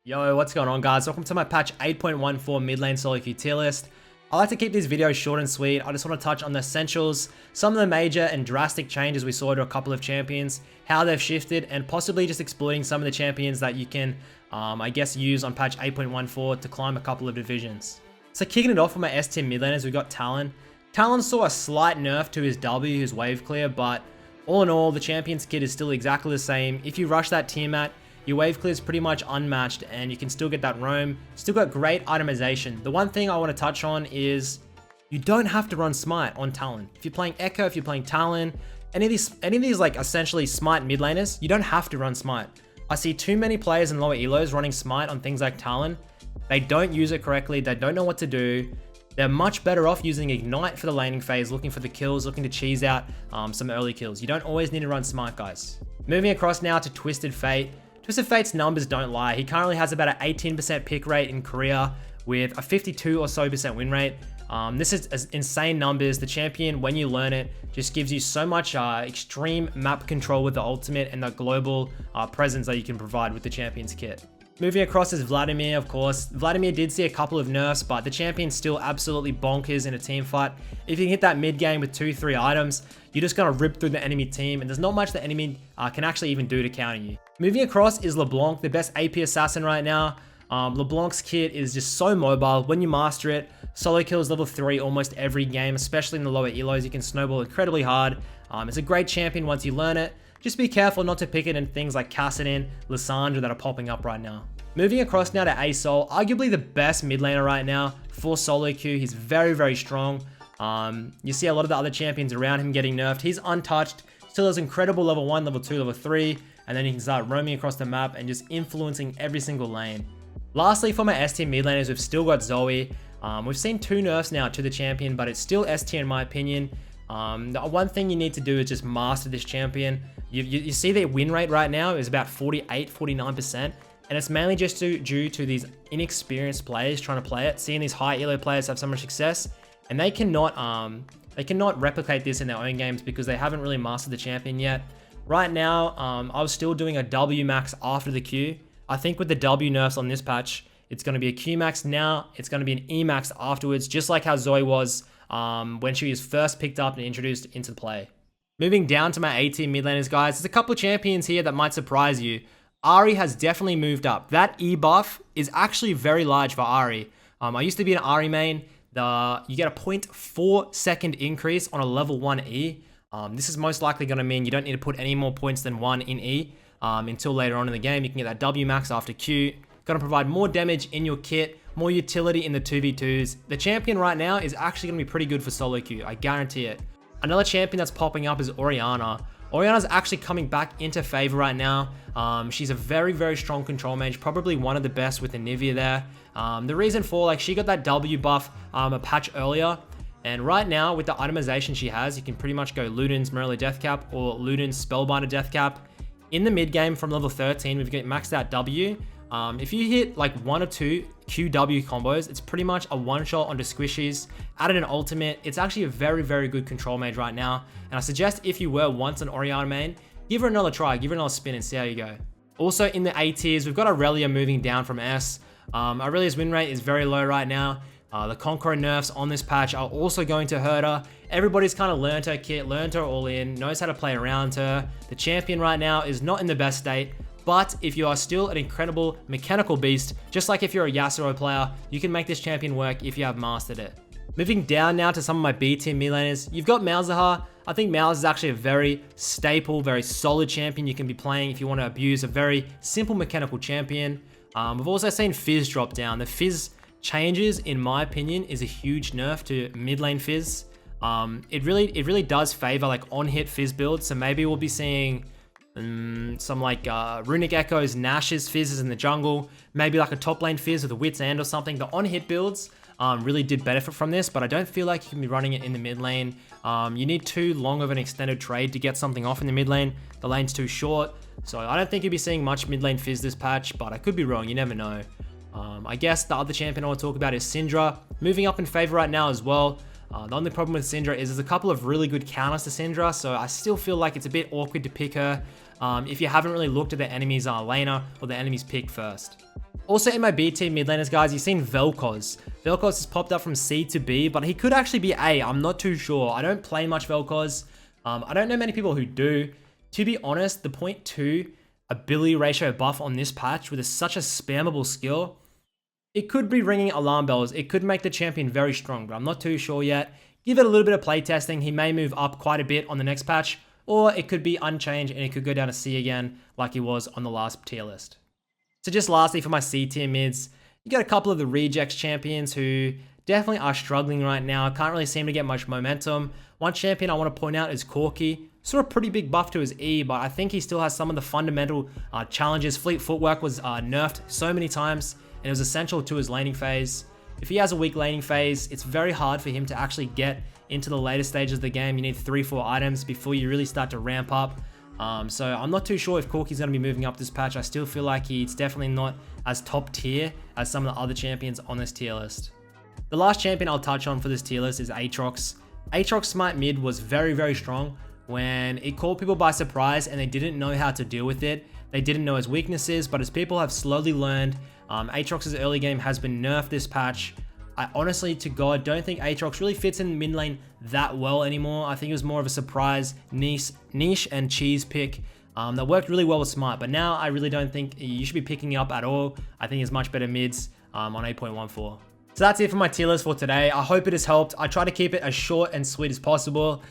Yo, what's going on guys? Welcome to my patch 8.14 mid lane solo queue tier list. I like to keep these videos short and sweet. I just want to touch on the essentials, some of the major and drastic changes we saw to a couple of champions, how they've shifted, and possibly just exploiting some of the champions that you can, I guess, use on patch 8.14 to climb a couple of divisions. So kicking it off with my S tier mid laners, we got Talon. Talon saw a slight nerf to his W, his wave clear, but all in all, the champion's kit is still exactly the same. If you rush that tier mat, your wave clear is pretty much unmatched and you can still get that roam. Still got great itemization. The one thing I want to touch on is you don't have to run smite on Talon. If you're playing Echo, if you're playing Talon, any of these like essentially smite mid laners, you don't have to run smite. I see too many players in lower elos running smite on things like Talon. They don't use it correctly. They don't know what to do. They're much better off using Ignite for the laning phase, looking for the kills, looking to cheese out some early kills. You don't always need to run smite, guys. Moving across now to Twisted Fate. Twisted Fate's numbers don't lie. He currently has about an 18% pick rate in Korea with a 52 or so % win rate. This is insane numbers. The champion, when you learn it, just gives you so much extreme map control with the ultimate and the global presence that you can provide with the champion's kit. Moving across is Vladimir, of course. Vladimir did see a couple of nerfs, but the champion's still absolutely bonkers in a team fight. If you can hit that mid game with 2-3 items, you're just going to rip through the enemy team, and there's not much the enemy can actually even do to counter you. Moving across is LeBlanc, the best AP assassin right now. LeBlanc's kit is just so mobile. When you master it, solo kills level 3 almost every game, especially in the lower elos. You can snowball incredibly hard. It's a great champion once you learn it. Just be careful not to pick it in things like Kassadin, Lissandra that are popping up right now. Moving across now to ASOL, arguably the best mid laner right now for solo queue. He's very, very strong. You see a lot of the other champions around him getting nerfed. He's untouched, still has incredible level 1, level 2, level 3, and then he can start roaming across the map and just influencing every single lane. Lastly, for my S tier mid laners, we've still got Zoe. We've seen 2 nerfs now to the champion, but it's still S tier in my opinion. The one thing you need to do is just master this champion. You see their win rate right now is about 48-49%, and it's mainly just due to these inexperienced players trying to play it, seeing these high elo players have so much success, and they cannot replicate this in their own games because they haven't really mastered the champion yet. Right now, I was still doing a W max after the Q. I think with the W nerfs on this patch, it's going to be a Q max now, it's going to be an E max afterwards, just like how Zoe was when she was first picked up and introduced into play. Moving down to my A tier mid laners, guys, there's a couple of champions here that might surprise you. Ahri has definitely moved up. That E buff is actually very large for Ahri. I used to be an Ahri main. You get a 0.4 second increase on a level 1 E. This is most likely going to mean you don't need to put any more points than 1 in E until later on in the game. You can get that W max after Q. Going to provide more damage in your kit, more utility in the 2v2s. The champion right now is actually going to be pretty good for solo queue. I guarantee it. Another champion that's popping up is Orianna. Orianna's actually coming back into favor right now. She's a very, very strong control mage, probably one of the best with Anivia there. The reason for, she got that W buff a patch earlier, and right now with the itemization she has, you can pretty much go Luden's Merrily Deathcap or Luden's Spellbinder Deathcap. In the mid game from level 13, we've got maxed out W. If you hit like 1 or 2 QW combos, it's pretty much a one-shot onto squishies. Added an ultimate, it's actually a very, very good control mage right now. And I suggest if you were once an Orianna main, give her another try, give her another spin and see how you go. Also in the A tiers, we've got Aurelia moving down from S. Aurelia's win rate is very low right now. The Conqueror nerfs on this patch are also going to hurt her. Everybody's kind of learned her kit, learned her all in, knows how to play around her. The champion right now is not in the best state. But if you are still an incredible mechanical beast, just like if you're a Yasuo player, you can make this champion work if you have mastered it. Moving down now to some of my B tier mid laners, you've got Malzahar. I think Malz is actually a very staple, very solid champion you can be playing if you want to abuse a very simple mechanical champion. We've also seen Fizz drop down. The Fizz changes, in my opinion, is a huge nerf to mid lane Fizz. It really does favor like on-hit Fizz builds, so maybe we'll be seeing some like Runic Echoes, Nash's Fizzes in the jungle, maybe like a top lane Fizz with a Wit's End or something. The on-hit builds really did benefit from this, but I don't feel like you can be running it in the mid lane. You need too long of an extended trade to get something off in the mid lane. The lane's too short, so I don't think you'll be seeing much mid lane Fizz this patch, but I could be wrong, you never know. I guess the other champion I want to talk about is Syndra, moving up in favor right now as well. The only problem with Syndra is there's a couple of really good counters to Syndra, so I still feel like it's a bit awkward to pick her. if you haven't really looked at the enemy's laner or the enemy's pick first. Also in my B team mid laners, guys, you've seen Vel'Koz. Vel'Koz has popped up from C to B, but he could actually be A. I'm not too sure. I don't play much Vel'Koz. I don't know many people who do. To be honest, the 0.2 ability ratio buff on this patch with such a spammable skill, it could be ringing alarm bells. It could make the champion very strong, but I'm not too sure yet. Give it a little bit of playtesting. He may move up quite a bit on the next patch, or it could be unchanged and it could go down to C again like he was on the last tier list. So just lastly for my C tier mids, you got a couple of the rejects champions who definitely are struggling right now. Can't really seem to get much momentum. One champion I want to point out is Corki. Saw a pretty big buff to his E, but I think he still has some of the fundamental challenges. Fleet footwork was nerfed so many times, and it was essential to his laning phase. If he has a weak laning phase, it's very hard for him to actually get into the later stages of the game. You need 3-4 items before you really start to ramp up. So I'm not too sure if Corki's going to be moving up this patch. I still feel like he's definitely not as top tier as some of the other champions on this tier list. The last champion I'll touch on for this tier list is Aatrox. Aatrox Smite mid was very, very strong when it caught people by surprise and they didn't know how to deal with it. They didn't know his weaknesses, but as people have slowly learned, Aatrox's early game has been nerfed this patch. I honestly, to God, don't think Aatrox really fits in mid lane that well anymore. I think it was more of a surprise niche and cheese pick that worked really well with Smite, but now I really don't think you should be picking it up at all. I think it's much better mids on 8.14. So that's it for my tier list for today. I hope it has helped. I try to keep it as short and sweet as possible.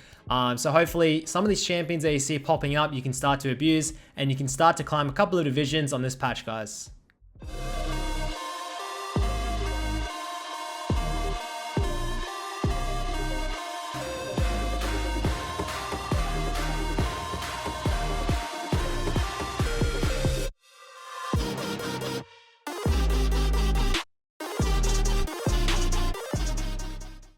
So hopefully some of these champions that you see popping up, you can start to abuse and you can start to climb a couple of divisions on this patch, guys.